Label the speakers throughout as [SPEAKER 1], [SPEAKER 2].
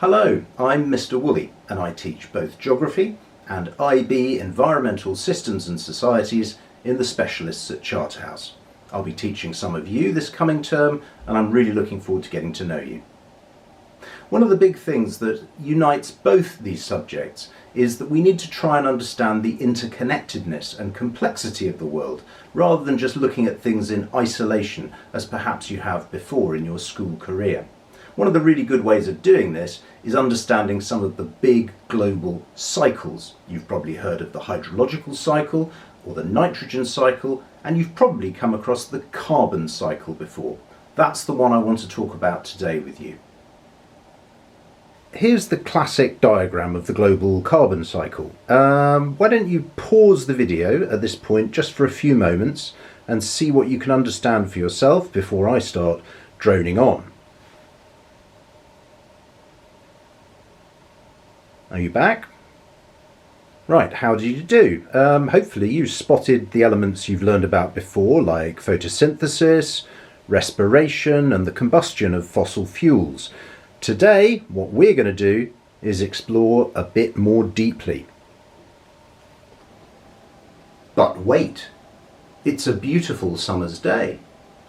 [SPEAKER 1] Hello, I'm Mr. Woolley and I teach both Geography and IB Environmental Systems and Societies in the Specialists at Charterhouse. I'll be teaching some of you this coming term and I'm really looking forward to getting to know you. One of the big things that unites both these subjects is that we need to try and understand the interconnectedness and complexity of the world rather than just looking at things in isolation as perhaps you have before in your school career. One of the really good ways of doing this is understanding some of the big global cycles. You've probably heard of the hydrological cycle or the nitrogen cycle, and you've probably come across the carbon cycle before. That's the one I want to talk about today with you. Here's the classic diagram of the global carbon cycle. Why don't you pause the video at this point just for a few moments and see what you can understand for yourself before I start droning on. Are you back? Right, how did you do? Hopefully you spotted the elements you've learned about before, like photosynthesis, respiration and the combustion of fossil fuels. Today, what we're going to do is explore a bit more deeply. But wait, it's a beautiful summer's day.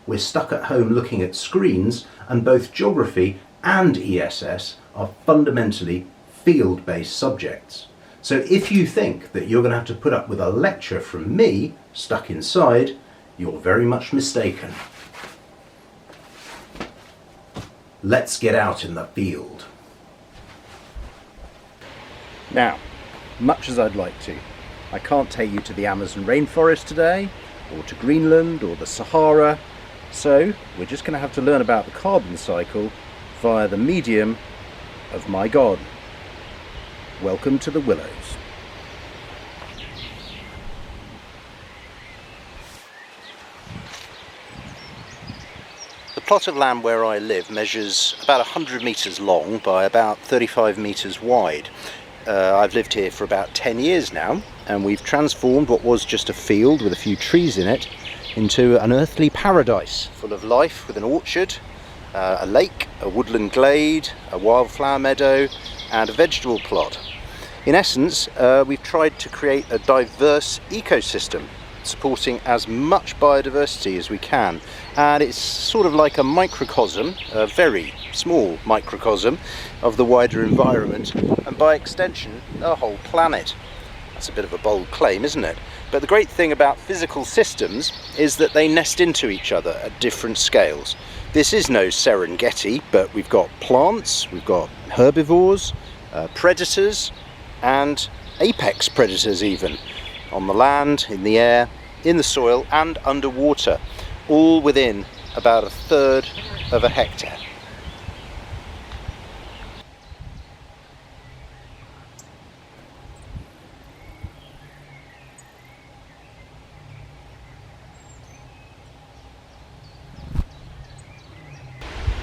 [SPEAKER 1] We're stuck at home looking at screens, and both Geography and ESS are fundamentally field-based subjects. So if you think that you're going to have to put up with a lecture from me stuck inside, you're very much mistaken. Let's get out in the field. Now, much as I'd like to, I can't take you to the Amazon rainforest today, or to Greenland, or the Sahara, so we're just going to have to learn about the carbon cycle via the medium of my garden. Welcome to the Willows. The plot of land where I live measures about 100 metres long by about 35 metres wide. I've lived here for about 10 years now, and we've transformed what was just a field with a few trees in it into an earthly paradise full of life, with an orchard, a lake, a woodland glade, a wildflower meadow and a vegetable plot. In essence, we've tried to create a diverse ecosystem supporting as much biodiversity as we can, and it's sort of like a microcosm, a very small microcosm of the wider environment, and by extension the whole planet. That's a bit of a bold claim, isn't it? But the great thing about physical systems is that they nest into each other at different scales. This is no Serengeti, but we've got plants, we've got herbivores, predators and apex predators even, on the land, in the air, in the soil and underwater, all within about 1/3 of a hectare.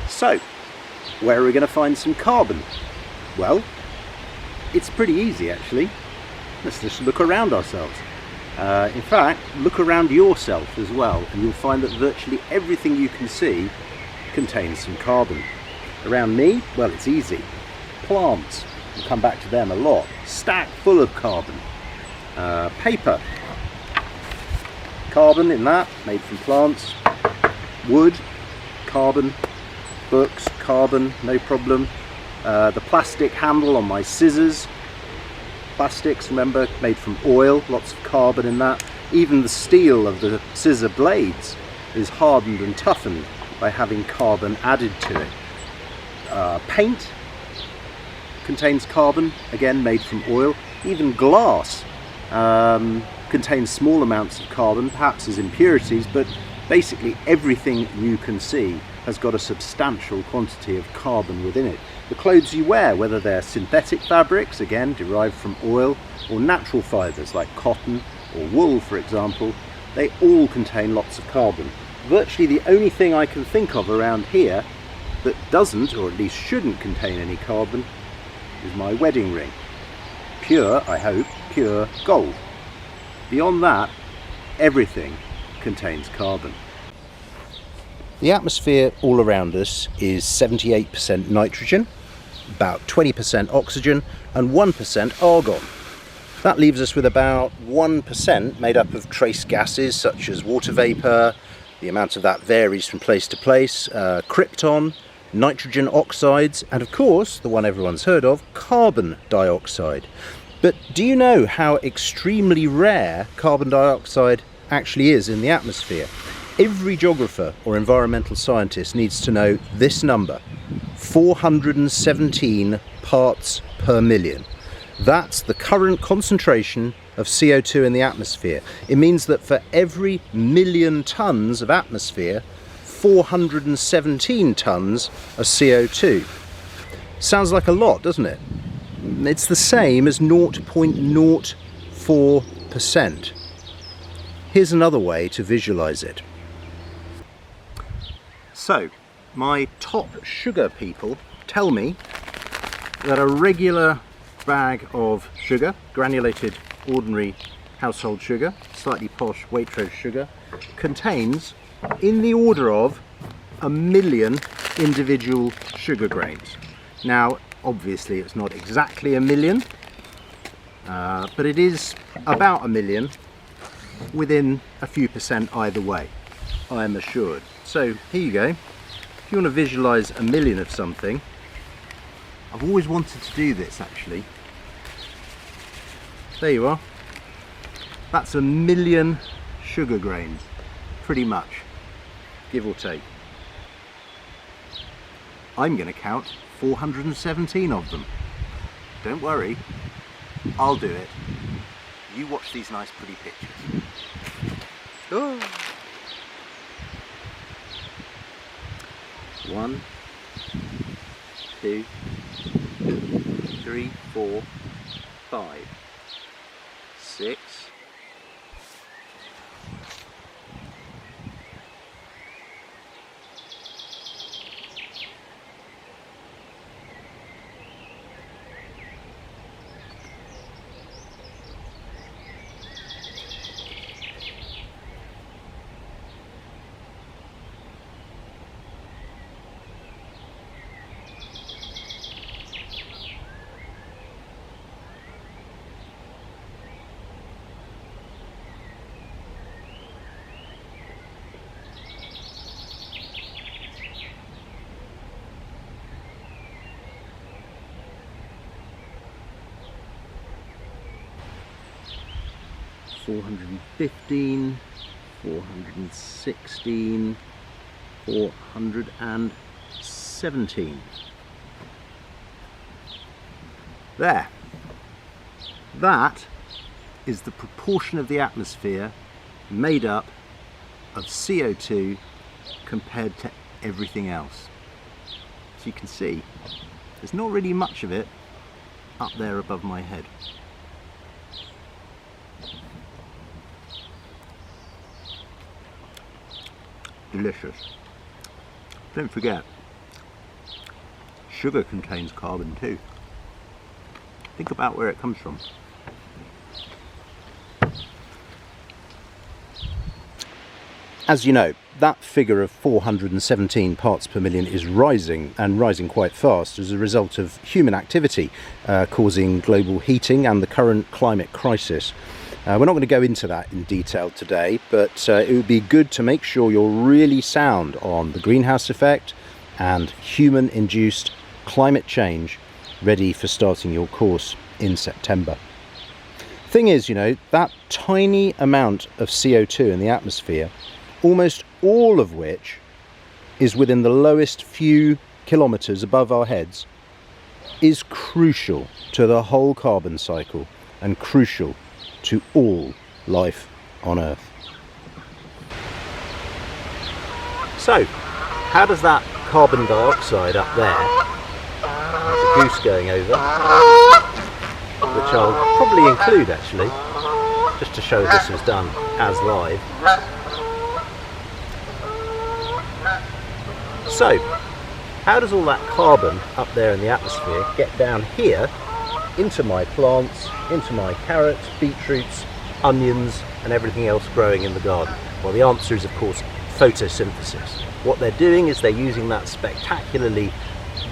[SPEAKER 1] So, where are we going to find some carbon? Well, it's pretty easy actually. Let's just look around ourselves. In fact, look around yourself as well, and you'll find that virtually everything you can see contains some carbon. Around me, well, it's easy. Plants, we'll come back to them a lot, stacked full of carbon. Paper, carbon in that, made from plants. Wood, carbon. Books, carbon, no problem. The plastic handle on my scissors, plastics, remember, made from oil, lots of carbon in that. Even the steel of the scissor blades is hardened and toughened by having carbon added to it. Paint contains carbon, again made from oil. Even glass contains small amounts of carbon, perhaps as impurities, but basically everything you can see has got a substantial quantity of carbon within it. The clothes you wear, whether they're synthetic fabrics, again derived from oil, or natural fibres like cotton or wool for example, they all contain lots of carbon. Virtually the only thing I can think of around here that doesn't, or at least shouldn't contain any carbon is my wedding ring. Pure, I hope, pure gold. Beyond that, everything contains carbon. The atmosphere all around us is 78% nitrogen, about 20% oxygen and 1% argon. That leaves us with about 1% made up of trace gases such as water vapour. The amount of that varies from place to place, krypton, nitrogen oxides, and of course, the one everyone's heard of, carbon dioxide. But do you know how extremely rare carbon dioxide actually is in the atmosphere? Every geographer or environmental scientist needs to know this number, 417 parts per million. That's the current concentration of CO2 in the atmosphere. It means that for every million tonnes of atmosphere, 417 tonnes of CO2. Sounds like a lot, doesn't it? It's the same as 0.04%. Here's another way to visualize it. So, my top sugar people tell me that a regular bag of sugar, granulated ordinary household sugar, slightly posh Waitrose sugar, contains in the order of 1 million individual sugar grains. Now, obviously it's not exactly 1 million, but it is about 1 million, within a few percent either way, I am assured. So here you go. If you want to visualize 1 million of something, I've always wanted to do this actually. There you are. That's 1 million sugar grains, pretty much, give or take. I'm going to count 417 of them. Don't worry, I'll do it. You watch these nice pretty pictures. Oh. 1, 2, 3, 4, 5, 6, 415, 416, 417. There. That is the proportion of the atmosphere made up of CO2 compared to everything else. So you can see, there's not really much of it up there above my head. Delicious. Don't forget, sugar contains carbon too. Think about where it comes from. As you know, that figure of 417 parts per million is rising, and rising quite fast as a result of human activity causing global heating and the current climate crisis. We're not going to go into that in detail today, but it would be good to make sure you're really sound on the greenhouse effect and human-induced climate change, ready for starting your course in September. Thing is, you know, that tiny amount of CO2 in the atmosphere, almost all of which is within the lowest few kilometres above our heads, is crucial to the whole carbon cycle and crucial to all life on Earth. So, how does that carbon dioxide up there, there's a goose going over, which I'll probably include actually, just to show this was done as live. So, how does all that carbon up there in the atmosphere get down here into my plants, into my carrots, beetroots, onions and everything else growing in the garden? Well, the answer is of course photosynthesis. What they're doing is they're using that spectacularly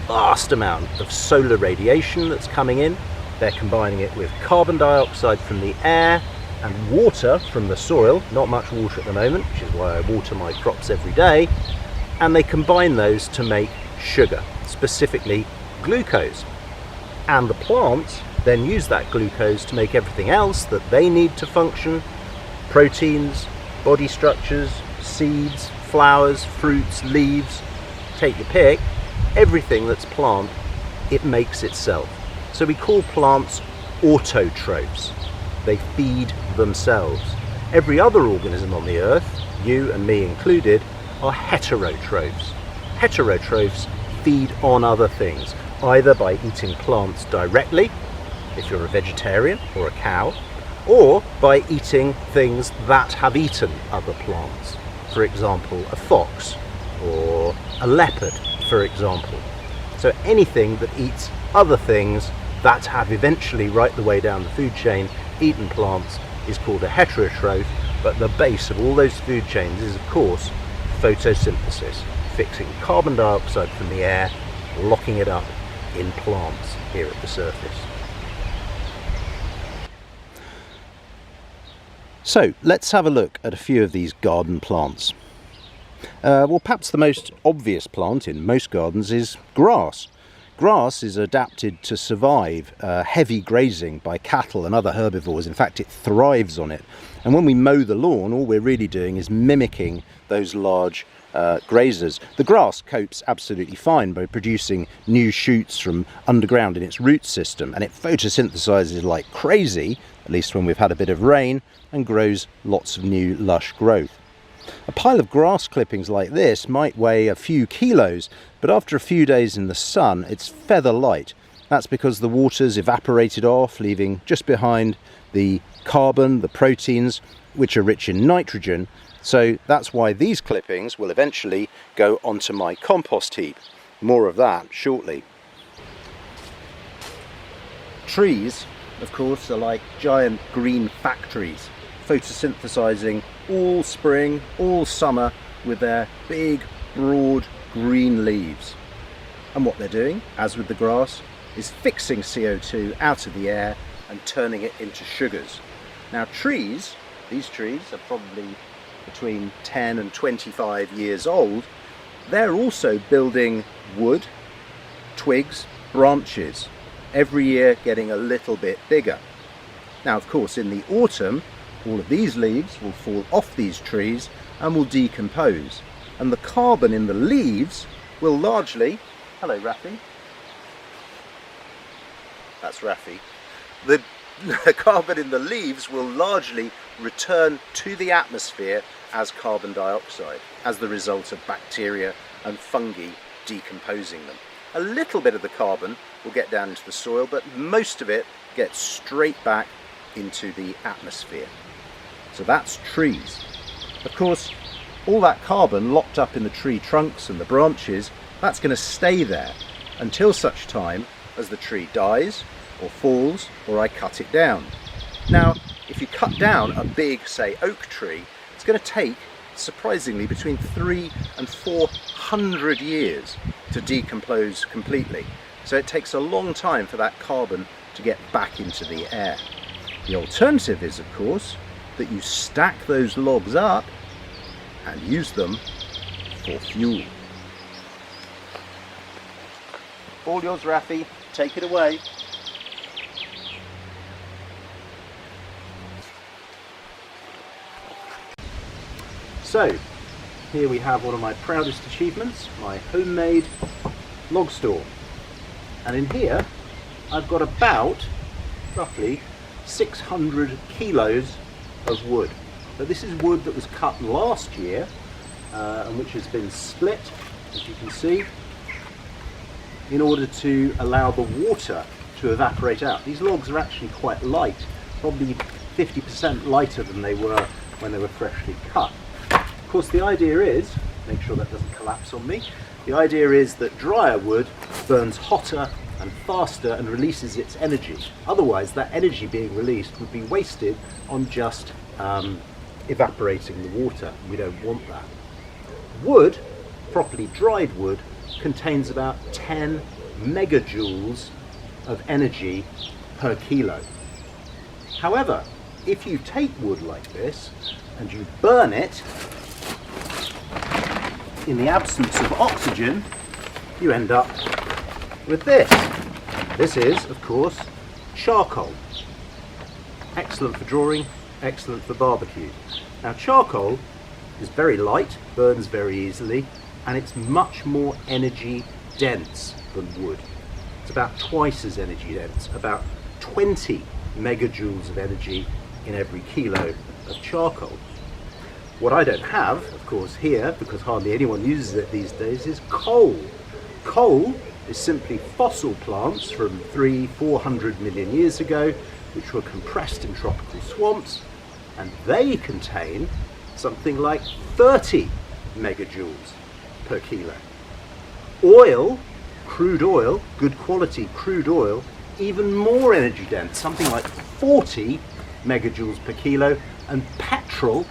[SPEAKER 1] vast amount of solar radiation that's coming in. They're combining it with carbon dioxide from the air and water from the soil, not much water at the moment, which is why I water my crops every day, and they combine those to make sugar, specifically glucose. And the plants then use that glucose to make everything else that they need to function: proteins, body structures, seeds, flowers, fruits, leaves, take your pick. Everything that's plant, it makes itself. So we call plants autotrophs. They feed themselves. Every other organism on the earth, you and me included, are heterotrophs. Heterotrophs feed on other things, either by eating plants directly, if you're a vegetarian or a cow, or by eating things that have eaten other plants. For example, a fox or a leopard, for example. So anything that eats other things that have eventually, right the way down the food chain, eaten plants is called a heterotroph, but the base of all those food chains is, of course, photosynthesis, fixing carbon dioxide from the air, locking it up in plants here at the surface. So let's have a look at a few of these garden plants. Well, perhaps the most obvious plant in most gardens is grass. Grass is adapted to survive heavy grazing by cattle and other herbivores. In fact, it thrives on it. And when we mow the lawn, all we're really doing is mimicking those large grazers. The grass copes absolutely fine by producing new shoots from underground in its root system, and it photosynthesizes like crazy, at least when we've had a bit of rain, and grows lots of new lush growth. A pile of grass clippings like this might weigh a few kilos, but after a few days in the sun, it's feather light. That's because the water's evaporated off, leaving just behind the carbon, the proteins, which are rich in nitrogen. So that's why these clippings will eventually go onto my compost heap. More of that shortly. Trees, of course, are like giant green factories, photosynthesizing all spring, all summer, with their big, broad green leaves. And what they're doing, as with the grass, is fixing CO2 out of the air and turning it into sugars. Now trees, these trees are probably between 10 and 25 years old. They're also building wood, twigs, branches, every year getting a little bit bigger. Now, of course, in the autumn, all of these leaves will fall off these trees and will decompose. And the carbon in the leaves will largely... Hello, Rafi. That's Rafi. The carbon in the leaves will largely return to the atmosphere as carbon dioxide, as the result of bacteria and fungi decomposing them. A little bit of the carbon will get down into the soil, but most of it gets straight back into the atmosphere. So that's trees. Of course, all that carbon locked up in the tree trunks and the branches, that's going to stay there until such time as the tree dies or falls or I cut it down. Now, if you cut down a big, say, oak tree, it's going to take, surprisingly, between 300 and 400 years to decompose completely. So it takes a long time for that carbon to get back into the air. The alternative is, of course, that you stack those logs up and use them for fuel. All yours, Rafi. Take it away. So, here we have one of my proudest achievements, my homemade log store. And in here, I've got about, roughly, 600 kilos of wood. But this is wood that was cut last year and which has been split, as you can see, in order to allow the water to evaporate out. These logs are actually quite light, probably 50% lighter than they were when they were freshly cut. Of course, the idea is, make sure that doesn't collapse on me, the idea is that drier wood burns hotter and faster and releases its energy. Otherwise, that energy being released would be wasted on just evaporating the water. We don't want that. Wood, properly dried wood, contains about 10 megajoules of energy per kilo. However, if you take wood like this and you burn it, in the absence of oxygen, you end up with this. This is, of course, charcoal. Excellent for drawing, excellent for barbecue. Now, charcoal is very light, burns very easily, and it's much more energy dense than wood. It's about twice as energy dense, about 20 megajoules of energy in every kilo of charcoal. What I don't have, of course, here, because hardly anyone uses it these days, is coal. Coal is simply fossil plants from 300–400 million years ago, which were compressed in tropical swamps, and they contain something like 30 megajoules per kilo. Oil, crude oil, good quality crude oil, even more energy dense, something like 40 megajoules per kilo, and petrol,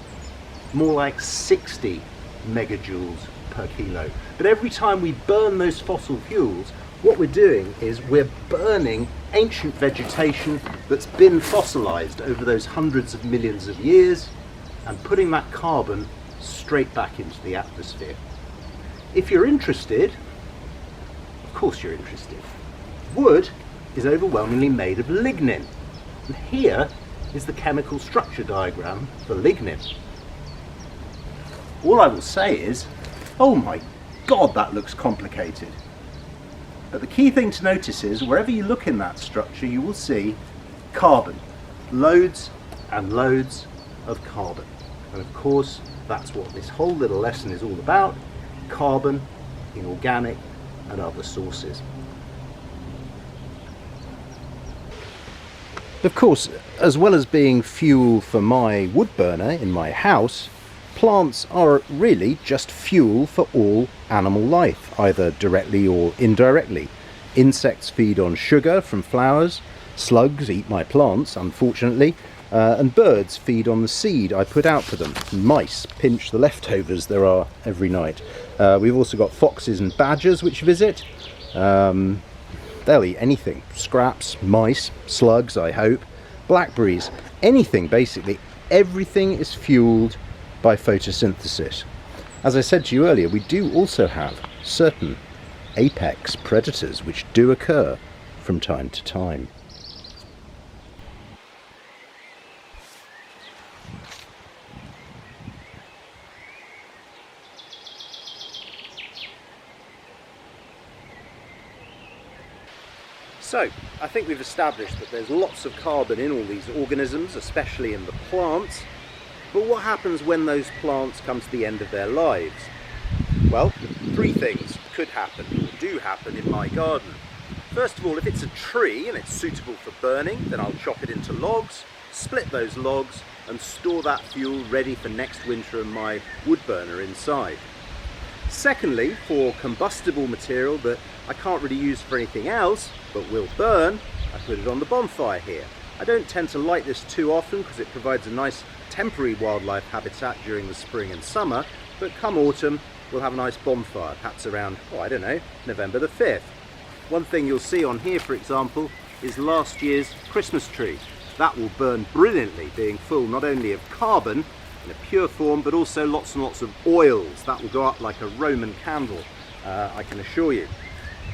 [SPEAKER 1] more like 60 megajoules per kilo. But every time we burn those fossil fuels, what we're doing is we're burning ancient vegetation that's been fossilized over those hundreds of millions of years and putting that carbon straight back into the atmosphere. If you're interested, of course you're interested, wood is overwhelmingly made of lignin. And here is the chemical structure diagram for lignin. All I will say is, oh my God, that looks complicated. But the key thing to notice is, wherever you look in that structure, you will see carbon. Loads and loads of carbon. And of course, that's what this whole little lesson is all about. Carbon in organic and other sources. Of course, as well as being fuel for my wood burner in my house, plants are really just fuel for all animal life, either directly or indirectly. Insects feed on sugar from flowers, slugs eat my plants, unfortunately, and birds feed on the seed I put out for them. Mice pinch the leftovers there are every night. We've also got foxes and badgers which visit. They'll eat anything. Scraps, mice, slugs, I hope, blackberries, anything basically. Everything is fueled by photosynthesis. As I said to you earlier, we do also have certain apex predators which do occur from time to time. So, I think we've established that there's lots of carbon in all these organisms, especially in the plants. But what happens when those plants come to the end of their lives? Well, three things could happen, or do happen in my garden. First of all, if it's a tree and it's suitable for burning, then I'll chop it into logs, split those logs, and store that fuel ready for next winter in my wood burner inside. Secondly, for combustible material that I can't really use for anything else, but will burn, I put it on the bonfire here. I don't tend to light this too often because it provides a nice temporary wildlife habitat during the spring and summer, but come autumn we'll have a nice bonfire, perhaps around, I don't know, November the 5th. One thing you'll see on here, for example, is last year's Christmas tree. That will burn brilliantly, being full not only of carbon in a pure form, but also lots and lots of oils. That will go up like a Roman candle, I can assure you.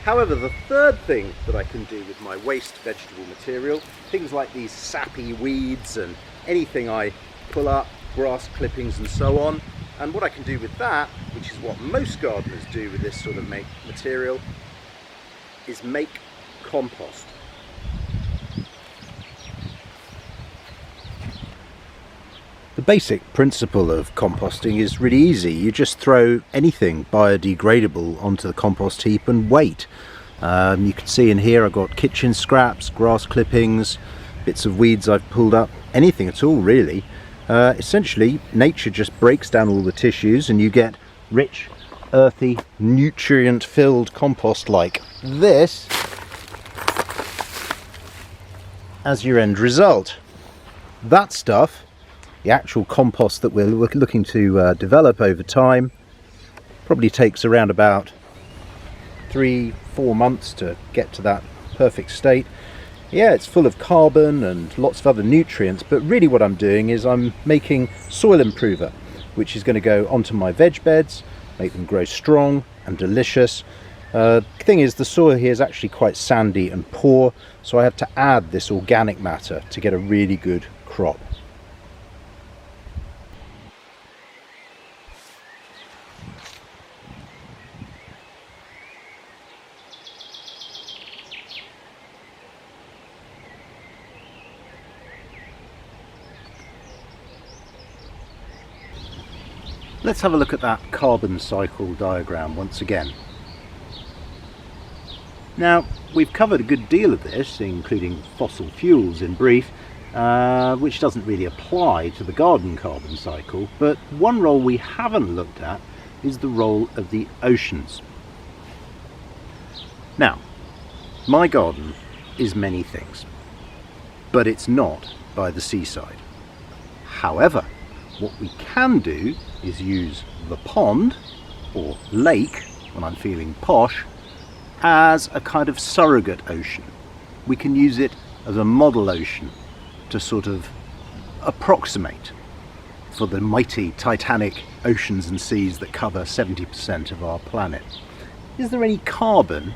[SPEAKER 1] However, the third thing that I can do with my waste vegetable material, things like these sappy weeds and anything I pull up, grass clippings and so on, and what I can do with that, which is what most gardeners do with this sort of material, is make compost. The basic principle of composting is really easy. You just throw anything biodegradable onto the compost heap and wait. You can see in here I've got kitchen scraps, grass clippings, bits of weeds I've pulled up, anything at all really. Essentially, nature just breaks down all the tissues and you get rich, earthy, nutrient-filled compost like this as your end result. That stuff, the actual compost that we're looking to develop over time, probably takes around about 3-4 months to get to that perfect state. Yeah, it's full of carbon and lots of other nutrients, but really what I'm doing is I'm making soil improver, which is going to go onto my veg beds, make them grow strong and delicious. Thing is, the soil here is actually quite sandy and poor, so I have to add this organic matter to get a really good crop. Let's have a look at that carbon cycle diagram once again. Now, we've covered a good deal of this, including fossil fuels in brief, which doesn't really apply to the garden carbon cycle, but one role we haven't looked at is the role of the oceans. Now, my garden is many things, but it's not by the seaside. However, what we can do is use the pond, or lake when I'm feeling posh, as a kind of surrogate ocean. We can use it as a model ocean to sort of approximate for the mighty titanic oceans and seas that cover 70% of our planet. Is there any carbon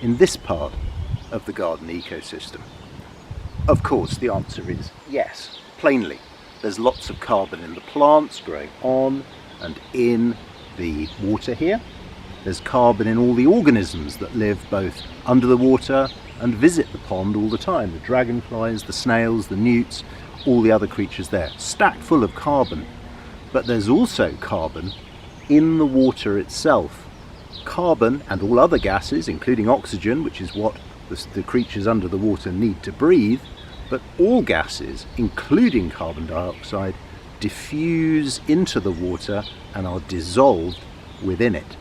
[SPEAKER 1] in this part of the garden ecosystem? Of course, the answer is yes, plainly. There's lots of carbon in the plants growing on and in the water here. There's carbon in all the organisms that live both under the water and visit the pond all the time. The dragonflies, the snails, the newts, all the other creatures there, stacked full of carbon. But there's also carbon in the water itself. Carbon and all other gases, including oxygen, which is what the creatures under the water need to breathe, but all gases, including carbon dioxide, diffuse into the water and are dissolved within it.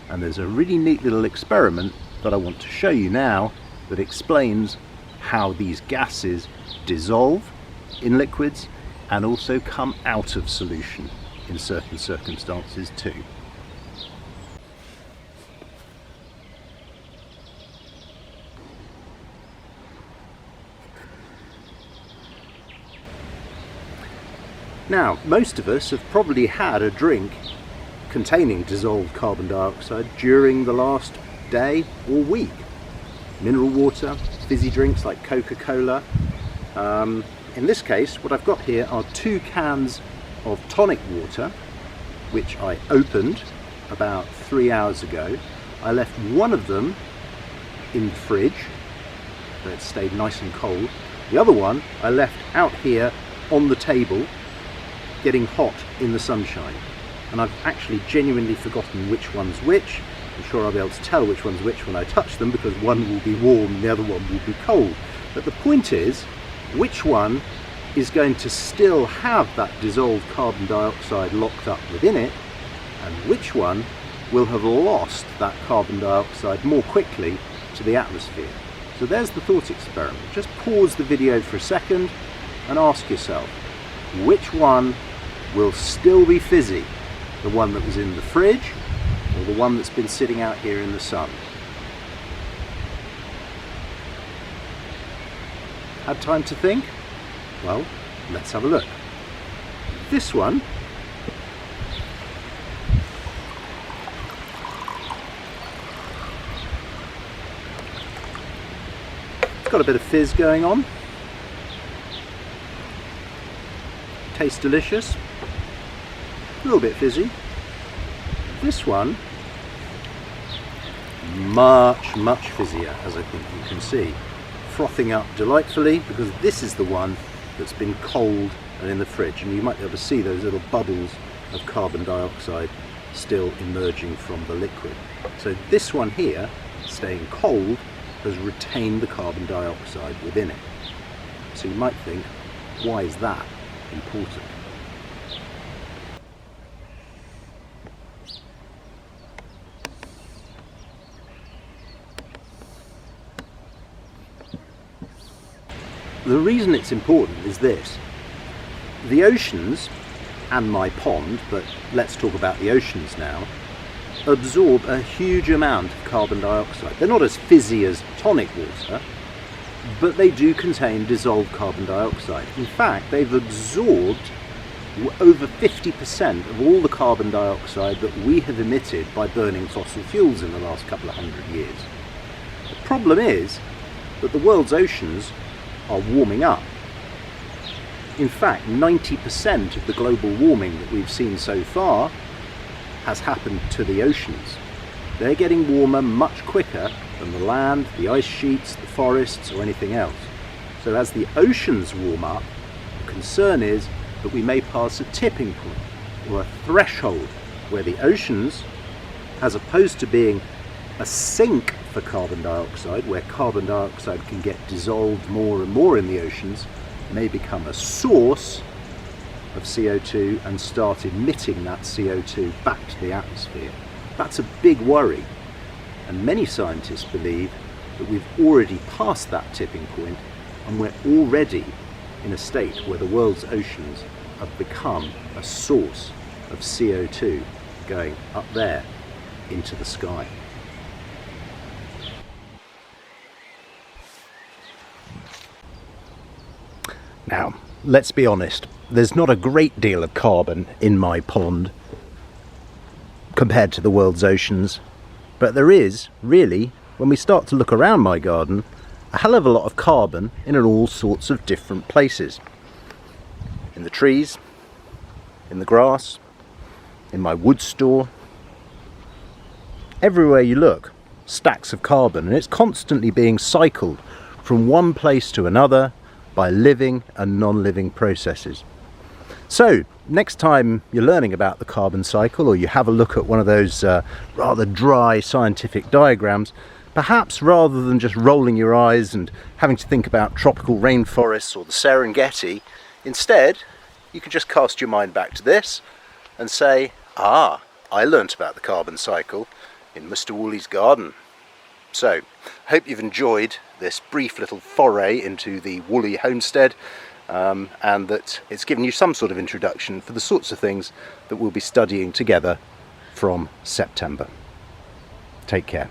[SPEAKER 1] And there's a really neat little experiment that I want to show you now that explains how these gases dissolve in liquids and also come out of solution in certain circumstances too. Now, most of us have probably had a drink containing dissolved carbon dioxide during the last day or week. Mineral water, fizzy drinks like Coca-Cola. In this case, what I've got here are 2 cans of tonic water, which I opened about 3 hours ago. I left one of them in the fridge, so it stayed nice and cold. The other one I left out here on the table, getting hot in the sunshine. And I've actually genuinely forgotten which one's which. I'm sure I'll be able to tell which one's which when I touch them, because one will be warm and the other one will be cold. But the point is, which one is going to still have that dissolved carbon dioxide locked up within it, and which one will have lost that carbon dioxide more quickly to the atmosphere. So there's the thought experiment. Just pause the video for a second and ask yourself, which one will still be fizzy? The one that was in the fridge, or the one that's been sitting out here in the sun? Had time to think? Well, let's have a look. This one it's got a bit of fizz going on. Tastes delicious. A little bit fizzy. This one, much fizzier, as I think you can see. Frothing up delightfully, because this is the one that's been cold and in the fridge, and you might be able to see those little bubbles of carbon dioxide still emerging from the liquid. So this one here, staying cold, has retained the carbon dioxide within it. So you might think, why is that important? The reason it's important is this. The oceans and my pond, but let's talk about the oceans now, absorb a huge amount of carbon dioxide. They're not as fizzy as tonic water, but they do contain dissolved carbon dioxide. In fact, they've absorbed over 50% of all the carbon dioxide that we have emitted by burning fossil fuels in the last couple of hundred years. The problem is that the world's oceans are warming up. In fact, 90% of the global warming that we've seen so far has happened to the oceans. They're getting warmer much quicker than the land, the ice sheets, the forests, or anything else. So as the oceans warm up, the concern is that we may pass a tipping point or a threshold where the oceans, as opposed to being a sink for carbon dioxide, where carbon dioxide can get dissolved more and more in the oceans, may become a source of CO2 and start emitting that CO2 back to the atmosphere. That's a big worry, and many scientists believe that we've already passed that tipping point and we're already in a state where the world's oceans have become a source of CO2 going up there into the sky. Now, let's be honest, there's not a great deal of carbon in my pond compared to the world's oceans, but there is really, when we start to look around my garden, a hell of a lot of carbon in all sorts of different places. In the trees, in the grass, in my wood store. Everywhere you look, stacks of carbon, and it's constantly being cycled from one place to another by living and non-living processes. So, next time you're learning about the carbon cycle, or you have a look at one of those rather dry scientific diagrams, perhaps rather than just rolling your eyes and having to think about tropical rainforests or the Serengeti, instead you can just cast your mind back to this and say, I learnt about the carbon cycle in Mr. Woolley's garden. So, hope you've enjoyed this brief little foray into the Woolley homestead, and that it's given you some sort of introduction for the sorts of things that we'll be studying together from September. Take care.